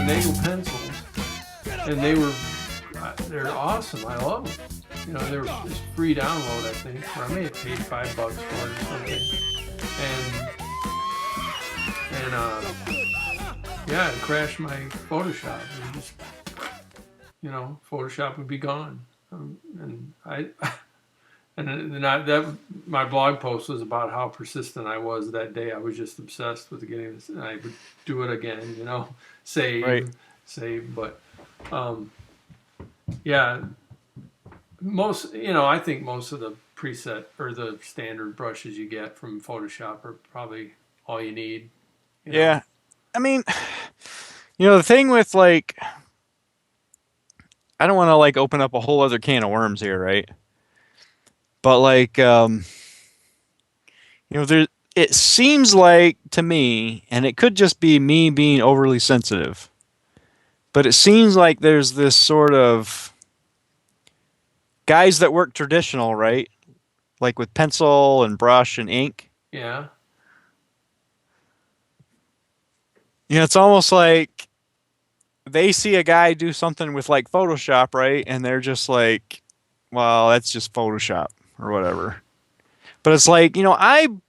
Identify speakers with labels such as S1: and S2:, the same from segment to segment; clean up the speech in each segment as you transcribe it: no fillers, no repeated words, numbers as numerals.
S1: Nagel pencils, and they're awesome. I love them. You know, they're just free download, I think. Or I may have paid $5 for it or something. Yeah, it crashed my Photoshop. It just, Photoshop would be gone. That my blog post was about how persistent I was that day. I was just obsessed with getting this, and I would do it again. Save, but yeah. I think most of the preset or the standard brushes you get from Photoshop are probably all you need.
S2: Yeah. I mean, the thing with I don't want to open up a whole other can of worms here, right? But there it seems like to me, and it could just be me being overly sensitive, but it seems like there's this sort of guys that work traditional, right? Like with pencil and brush and ink.
S1: Yeah.
S2: It's almost like they see a guy do something with Photoshop, right? And they're just like, well, that's just Photoshop or whatever. But it's I've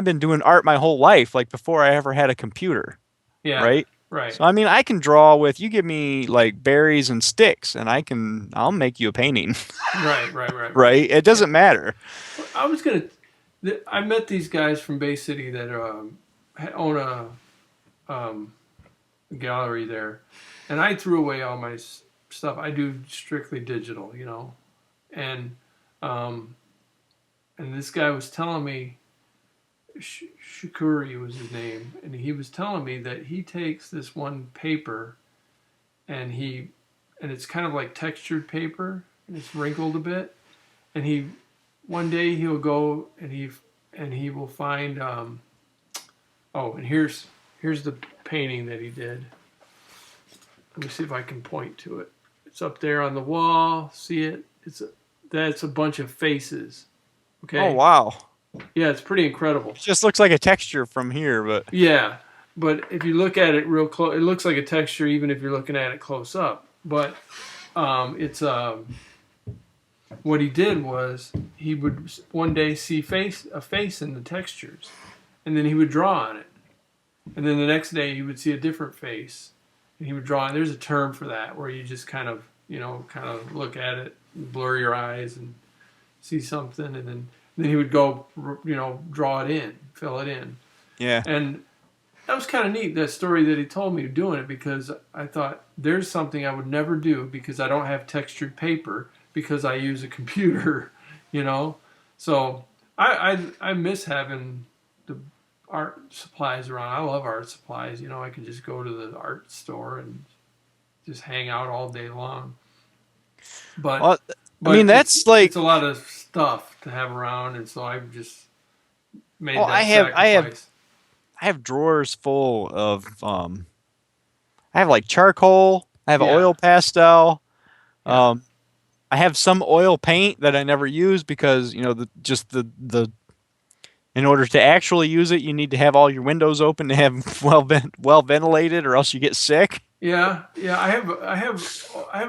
S2: been doing art my whole life, before I ever had a computer.
S1: Yeah.
S2: Right?
S1: Right.
S2: So, I can draw with, you give me berries and sticks and I'll make you a painting.
S1: Right.
S2: Right? It doesn't matter.
S1: I met these guys from Bay City that own a gallery there, and I threw away all my stuff. I do strictly digital, and this guy was telling me, Shukuri was his name, and he was telling me that he takes this one paper, and it's kind of like textured paper, and it's wrinkled a bit, and one day he'll go and he will find and here's the painting that he did. Let me see if I can point to it. It's up there on the wall. See it? That's a bunch of faces. Okay.
S2: Oh wow.
S1: Yeah, it's pretty incredible.
S2: It just looks like a texture from here, but
S1: yeah. But if you look at it real close, it looks like a texture even if you're looking at it close up. But it's what he did was he would one day see a face in the textures, and then he would draw on it. And then the next day he would see a different face, and he would draw. And there's a term for that where you just kind of look at it, blur your eyes, and see something, and then he would go, draw it in, fill it in.
S2: Yeah.
S1: And that was kind of neat, that story that he told me doing it, because I thought there's something I would never do because I don't have textured paper because I use a computer, So I miss having the art supplies around. I love art supplies. I could just go to the art store and just hang out all day long. But
S2: that's
S1: it's a lot of stuff to have around, and so I've just made that sacrifice.
S2: I have drawers full of I have charcoal, I have oil pastel.
S1: Yeah.
S2: I have some oil paint that I never use because, in order to actually use it, you need to have all your windows open to have well ventilated, or else you get sick.
S1: Yeah. I have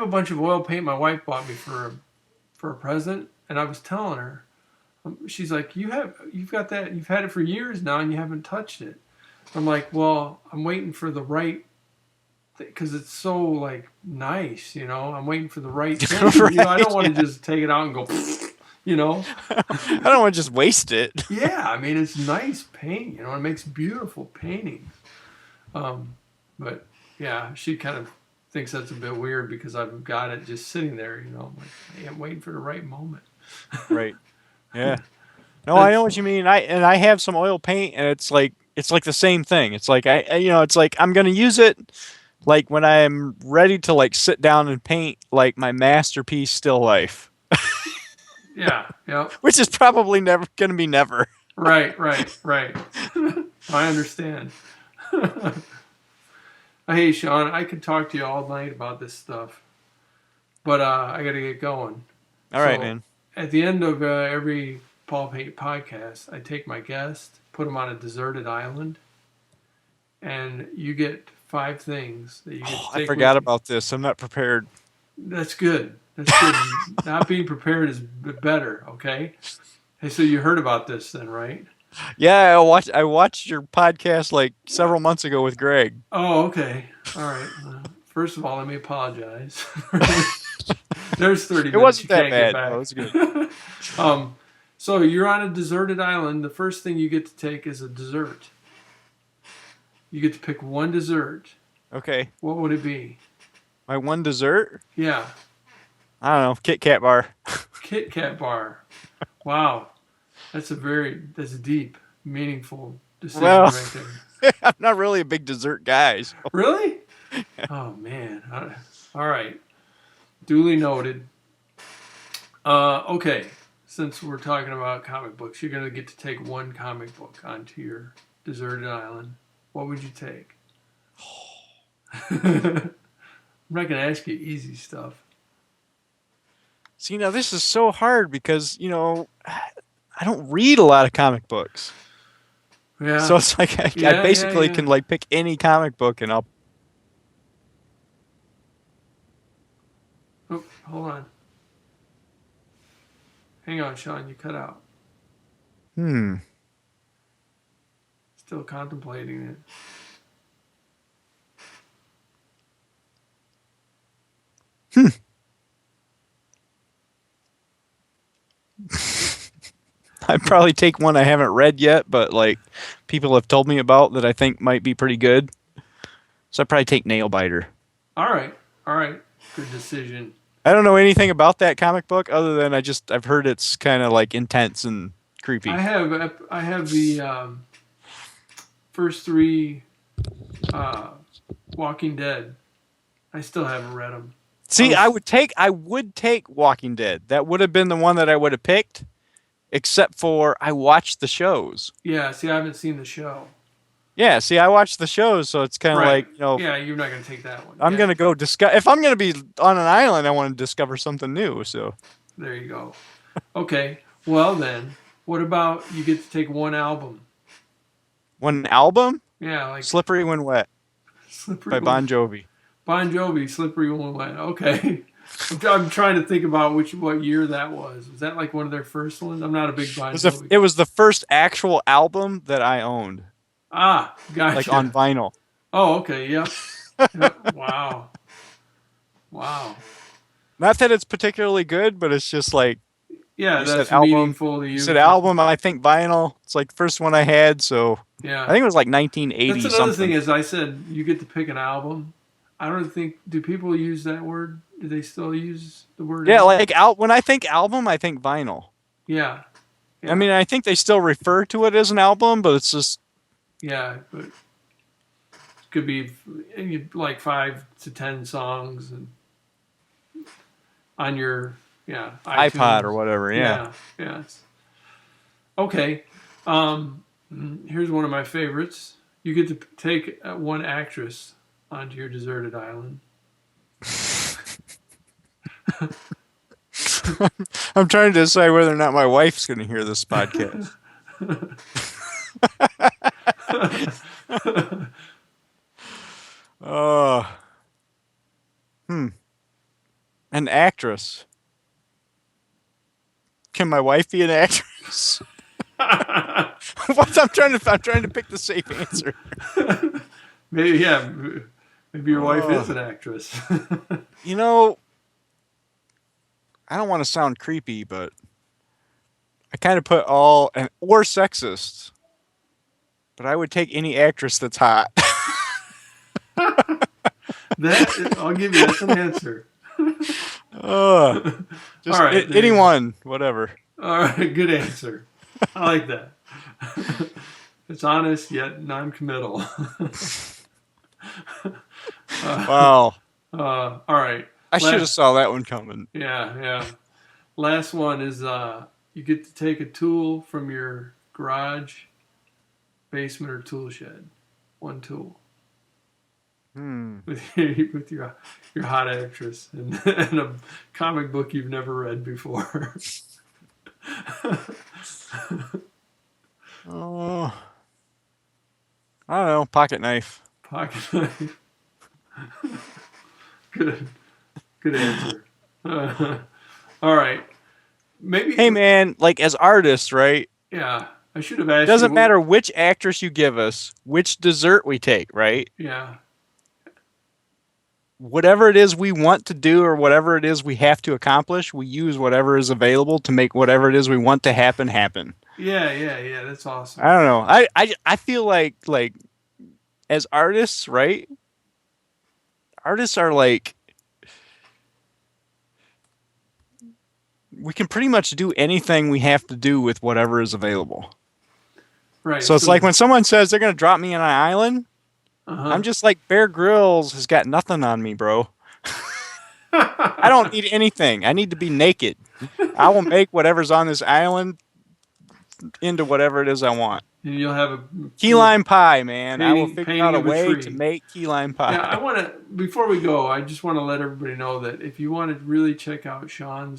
S1: a bunch of oil paint my wife bought me for a present, and I was telling her, she's like, you've got that, you've had it for years now, and you haven't touched it. I'm like, well, I'm waiting for the right, because it's so nice, I'm waiting for the right thing.
S2: Right,
S1: I don't want to just take it out and go,
S2: I don't want to just waste it.
S1: Yeah, it's nice paint, it makes beautiful paintings. But yeah, she kind of thinks that's a bit weird because I've got it just sitting there, I'm like, hey, I'm waiting for the right moment.
S2: Right. Yeah. No, I know what you mean. I have some oil paint, and it's like the same thing. It's like it's like I'm gonna use it when I'm ready to sit down and paint my masterpiece still life.
S1: Yeah.
S2: Which is probably never gonna be never.
S1: Right. I understand. Hey, Sean, I could talk to you all night about this stuff, but I got to get going.
S2: All right, man.
S1: At the end of every Paul Pate podcast, I take my guest, put them on a deserted island, and you get 5 things that you get to
S2: Oh, I
S1: take
S2: forgot
S1: with you.
S2: about this. I'm not prepared.
S1: That's good. That's good. Not being prepared is better. Okay. Hey, so you heard about this then, right?
S2: Yeah, I watched your podcast like several months ago with Greg.
S1: Oh, okay. All right. First of all, let me apologize. There's 30
S2: It
S1: minutes you
S2: wasn't that
S1: can't get
S2: bad. No, it
S1: back.
S2: was good.
S1: um, so you're on a deserted island. The first thing you get to take is a dessert. You get to pick one dessert.
S2: Okay.
S1: What would it be?
S2: My one dessert?
S1: Yeah,
S2: I don't know. Kit Kat bar.
S1: Kit Kat bar. Wow, that's a deep, meaningful decision
S2: Well,
S1: right there.
S2: I'm not really a big dessert guy. So.
S1: Really? Oh man. All right. Duly noted. Okay. Since we're talking about comic books, you're gonna get to take one comic book onto your deserted island. What would you take? I'm not gonna ask you easy stuff.
S2: See, now this is so hard because, I don't read a lot of comic books. So
S1: Yeah.
S2: it's like I
S1: Yeah. Yeah.
S2: basically
S1: Yeah.
S2: can like pick any comic book and I'll.
S1: Oh, hold on. Hang on, Sean. You cut out.
S2: Hmm.
S1: Still contemplating it.
S2: I'd probably take one I haven't read yet, but like people have told me about that I think might be pretty good. So I'd probably take Nailbiter.
S1: All right. All right. Good decision.
S2: I don't know anything about that comic book other than I've heard it's kind of like intense and creepy.
S1: I have the first 3 uh, Walking Dead. I still haven't read them.
S2: See, I would take Walking Dead. That would have been the one that I would have picked, except for I watched the shows.
S1: Yeah, see, I haven't seen the show.
S2: Yeah, see, I watched the shows, so it's kind of
S1: Right.
S2: like,
S1: Yeah, you're not going to take that one.
S2: I'm
S1: Yeah.
S2: gonna go discover. If I'm gonna be on an island, I want to discover something new. So
S1: There you go. Okay. Well, then, what about you get to take one album?
S2: one album,
S1: Yeah, like
S2: "Slippery When Wet"
S1: Slippery
S2: by Bon Jovi.
S1: Bon Jovi, Slippery When Wet. Okay. I'm trying to think about what year that was. Was that like one of their first ones? I'm not a big Bon Jovi.
S2: It was the first actual album that I owned,
S1: Ah, gotcha.
S2: like on vinyl.
S1: Oh, okay. Yep. Yep. Wow. Wow.
S2: Not that it's particularly good, but it's just like
S1: Yeah,
S2: you
S1: that's
S2: said album.
S1: meaningful to you.
S2: You said album. I think vinyl. It's like the first one I had, so
S1: Yeah.
S2: I think it was like 1980.
S1: That's another
S2: something.
S1: thing is I said you get to pick an album. I don't think do people use that word? Do they still use the word?
S2: Yeah,
S1: album?
S2: like when I think album, I think vinyl.
S1: Yeah.
S2: I mean, I think they still refer to it as an album, but it's just
S1: Yeah, but it could be like 5 to 10 songs and on your
S2: iPod
S1: iTunes.
S2: or whatever. Yeah.
S1: Yeah. Okay. Here's one of my favorites. You get to take one actress onto your deserted island.
S2: I'm trying to decide whether or not my wife's going to hear this podcast. uh, An actress. Can my wife be an actress? What? I'm trying to pick the safe answer.
S1: Maybe your wife is an actress.
S2: I don't want to sound creepy, but I kind of put or sexist. But I would take any actress that's hot.
S1: I'll give you that's an answer.
S2: Just
S1: all right,
S2: anyone, whatever.
S1: All right, good answer. I like that. It's honest yet non-committal.
S2: Wow.
S1: All right.
S2: I should have saw that one coming.
S1: Yeah. Last one is you get to take a tool from your garage, basement, or tool shed. One tool. With your hot actress and a comic book you've never read before.
S2: Oh, I don't know. Pocket knife.
S1: Pocket knife. Good answer. All right. Maybe.
S2: Hey man, like as artists, right?
S1: Yeah. I should have asked
S2: Doesn't
S1: you.
S2: matter which actress you give us, which dessert we take, right?
S1: Yeah.
S2: Whatever it is we want to do or whatever it is we have to accomplish, we use whatever is available to make whatever it is we want to happen happen.
S1: Yeah. That's awesome.
S2: I don't know. I feel like as artists, right? Artists are like we can pretty much do anything we have to do with whatever is available.
S1: Right.
S2: So it's like when someone says they're going to drop me on an island,
S1: Uh-huh.
S2: I'm just like Bear Grylls has got nothing on me, bro. I don't need anything. I need to be naked. I will make whatever's on this island into whatever it is I want.
S1: And you'll have a
S2: Key lime pie, man. I will
S1: painting,
S2: figure out a
S1: of a
S2: way
S1: tree.
S2: to make key lime pie.
S1: Yeah, I want to. Before we go, I just want to let everybody know that if you want to really check out Sean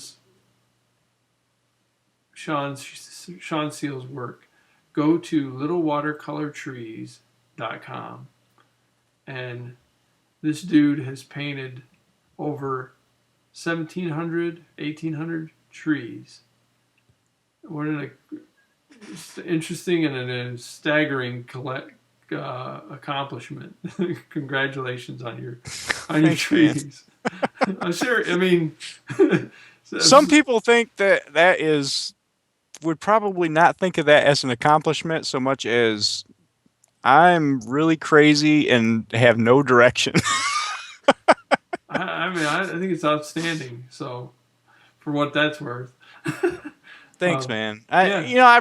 S1: Seal's work, go to littlewatercolortrees.com, and this dude has painted over 1,700, 1,800 trees. What an interesting and a staggering accomplishment. Congratulations on your
S2: Thanks,
S1: trees. I'm sure. I mean,
S2: some people think that would probably not think of that as an accomplishment so much as I'm really crazy and have no direction.
S1: I mean, I think it's outstanding. So, for what that's worth.
S2: Thanks, man.
S1: Yeah.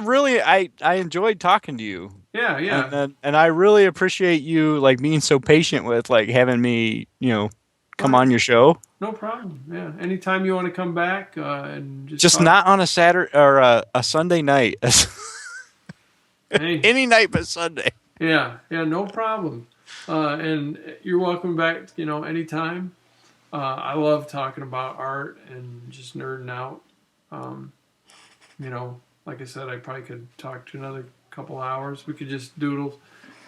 S2: I enjoyed talking to you.
S1: Yeah.
S2: And I really appreciate you like being so patient with like having me, come on your show.
S1: No problem. Yeah. Anytime you want to come back and
S2: just
S1: talk.
S2: not on a Saturday or a Sunday night.
S1: Hey.
S2: Any night but Sunday.
S1: Yeah. No problem. And you're welcome back. Anytime. I love talking about art and just nerding out. Like I said, I probably could talk to another couple hours. We could just doodle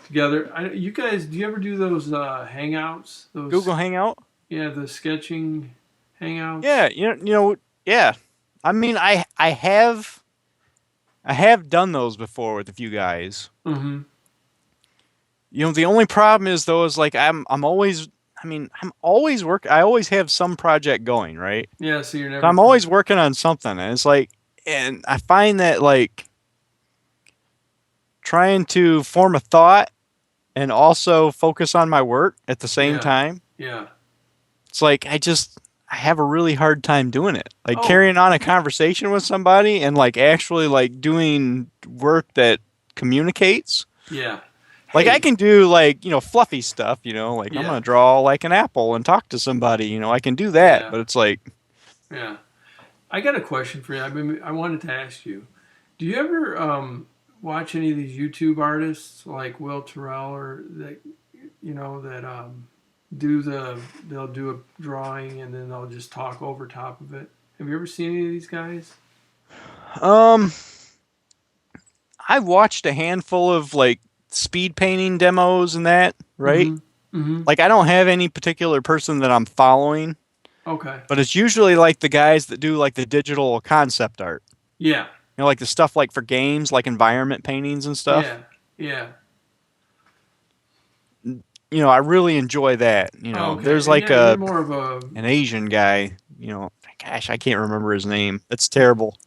S1: together. You guys, do you ever do those Hangouts? Those
S2: Google Hangout?
S1: Yeah, the sketching Hangouts.
S2: Yeah, yeah. I mean, I have done those before with a few guys.
S1: Mm-hmm.
S2: The only problem is though is like I'm always work. I always have some project going, right?
S1: Yeah, so you're never.
S2: So I'm always working on something, and it's like, and I find that like trying to form a thought and also focus on my work at the same time.
S1: Yeah.
S2: It's like I have a really hard time doing it. Like carrying on a conversation with somebody and like actually like doing work that communicates.
S1: Yeah.
S2: Like I can do like, fluffy stuff, like I'm going to draw like an apple and talk to somebody, I can do that, but it's like.
S1: Yeah. I got a question for you. I wanted to ask you, do you ever watch any of these YouTube artists like Will Terrell or that, they'll do a drawing and then they'll just talk over top of it. Have you ever seen any of these guys?
S2: I've watched a handful of like speed painting demos and that, right?
S1: Mm-hmm.
S2: Like I don't have any particular person that I'm following.
S1: Okay.
S2: But it's usually like the guys that do like the digital concept art.
S1: Yeah.
S2: Like the stuff like for games, like environment paintings and stuff.
S1: Yeah.
S2: I really enjoy that. There's like
S1: more of
S2: an Asian guy. Gosh, I can't remember his name. That's terrible.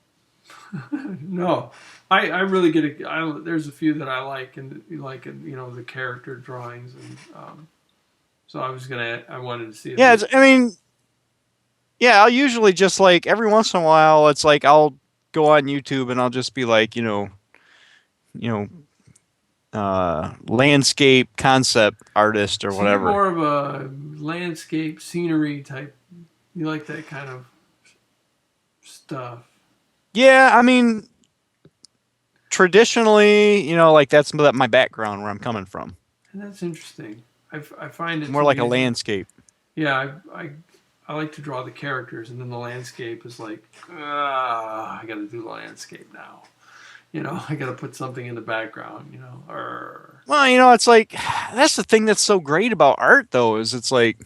S1: No, I really get it. There's a few that I like and the character drawings and so I wanted to see.
S2: Yeah, I'll usually just like every once in a while, it's like I'll go on YouTube and I'll just be like, landscape concept artist or whatever.
S1: You're more of a landscape scenery type. You like that kind of stuff.
S2: Yeah, I mean, traditionally, like that's my background where I'm coming from.
S1: And that's interesting. I find it
S2: more like a landscape.
S1: Yeah, I like to draw the characters, and then the landscape is like, I got to do landscape now. I got to put something in the background.
S2: Well, it's like that's the thing that's so great about art, though, is it's like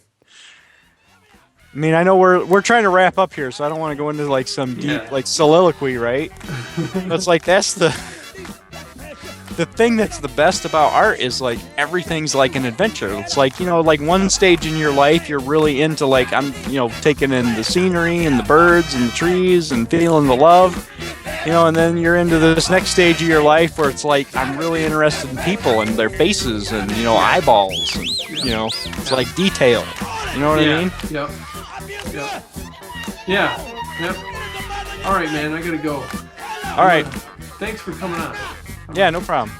S2: I mean, I know we're trying to wrap up here, so I don't want to go into like some deep like soliloquy, right? But it's like that's the thing that's the best about art is like everything's like an adventure. It's like, you know, like one stage in your life you're really into like taking in the scenery and the birds and the trees and feeling the love. And then you're into this next stage of your life where it's like I'm really interested in people and their faces and eyeballs and it's like detail. You know what I mean?
S1: Yep. Yep. All right, man. I gotta go.
S2: All right.
S1: Thanks for coming on.
S2: Yeah, no problem.